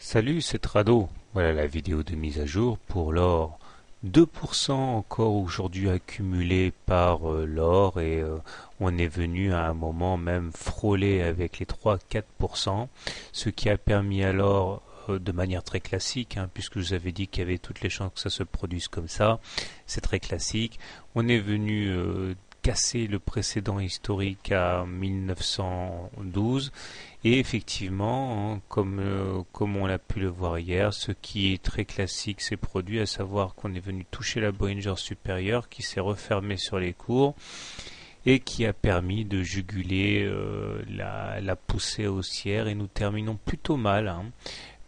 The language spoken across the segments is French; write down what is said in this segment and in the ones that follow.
Salut, c'est Trado. Voilà la vidéo de mise à jour pour l'or. 2% encore aujourd'hui accumulé par l'or et on est venu à un moment même frôler avec les 3-4%, ce qui a permis alors de manière très classique, puisque je vous avais dit qu'il y avait toutes les chances que ça se produise comme ça, c'est très classique. On est venu casser le précédent historique à 1912 et effectivement, comme on l'a pu le voir hier, ce qui est très classique s'est produit, à savoir qu'on est venu toucher la Bollinger supérieure qui s'est refermée sur les cours et qui a permis de juguler la poussée haussière, et nous terminons plutôt mal,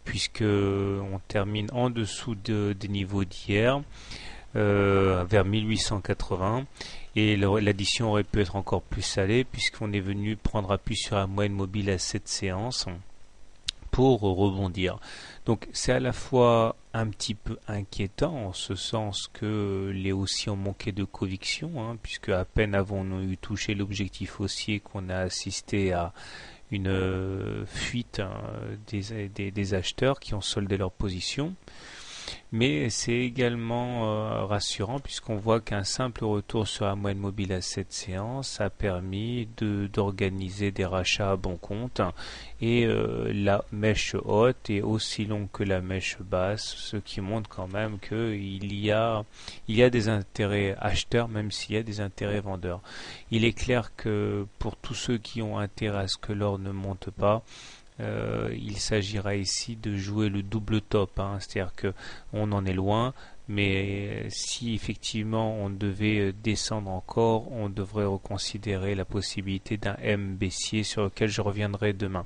puisque on termine en dessous des niveaux d'hier, vers 1880, et l'addition aurait pu être encore plus salée puisqu'on est venu prendre appui sur la moyenne mobile à 7 séances pour rebondir. Donc c'est à la fois un petit peu inquiétant en ce sens que les haussiers ont manqué de conviction, puisque à peine avons-nous eu touché l'objectif haussier qu'on a assisté à une fuite des acheteurs qui ont soldé leur position. Mais c'est également rassurant puisqu'on voit qu'un simple retour sur la moyenne mobile à 7 séances a permis d'organiser des rachats à bon compte, et la mèche haute est aussi longue que la mèche basse, ce qui montre quand même qu'il y a des intérêts acheteurs même s'il y a des intérêts vendeurs. Il est clair que pour tous ceux qui ont intérêt à ce que l'or ne monte pas, il s'agira ici de jouer le double top, c'est-à-dire que on en est loin, mais si effectivement on devait descendre encore, on devrait reconsidérer la possibilité d'un M baissier sur lequel je reviendrai demain.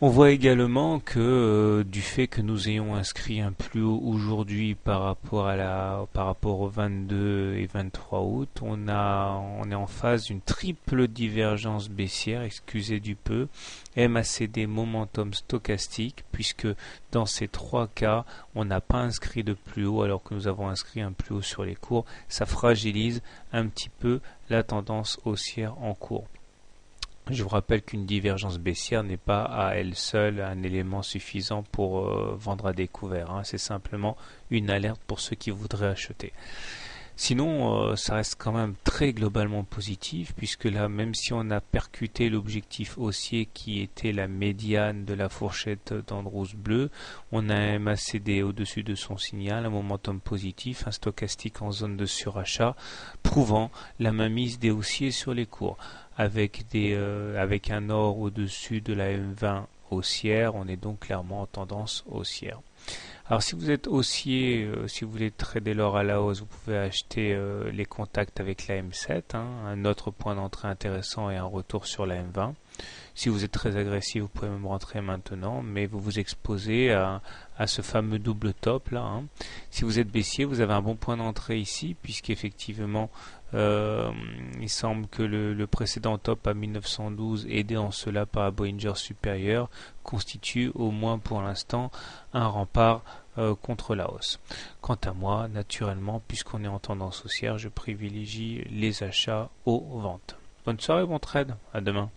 On voit également que du fait que nous ayons inscrit un plus haut aujourd'hui par rapport au 22 et 23 août, on est en phase d'une triple divergence baissière, excusez du peu, MACD momentum stochastique, puisque dans ces trois cas, on n'a pas inscrit de plus haut alors que nous avons inscrit un plus haut sur les cours. Ça fragilise un petit peu la tendance haussière en cours. Je vous rappelle qu'une divergence baissière n'est pas à elle seule un élément suffisant pour vendre à découvert. C'est simplement une alerte pour ceux qui voudraient acheter. Sinon, ça reste quand même très globalement positif, puisque là, même si on a percuté l'objectif haussier qui était la médiane de la fourchette d'Andrews bleu, on a un MACD au-dessus de son signal, un momentum positif, un stochastique en zone de surachat, prouvant la mainmise des haussiers sur les cours. Avec un or au-dessus de la M20 haussière, on est donc clairement en tendance haussière. Alors si vous êtes haussier, si vous voulez trader l'or à la hausse, vous pouvez acheter les contacts avec la M7, un autre point d'entrée intéressant et un retour sur la M20. Si vous êtes très agressif, vous pouvez même rentrer maintenant, mais vous vous exposez à ce fameux double top là. Si vous êtes baissier, vous avez un bon point d'entrée ici, puisqu'effectivement il semble que le précédent top à 1912, aidé en cela par la Bollinger supérieure, constitue au moins pour l'instant un rempart contre la hausse. Quant à moi, naturellement, puisqu'on est en tendance haussière, je privilégie les achats aux ventes. Bonne soirée, bon trade, à demain.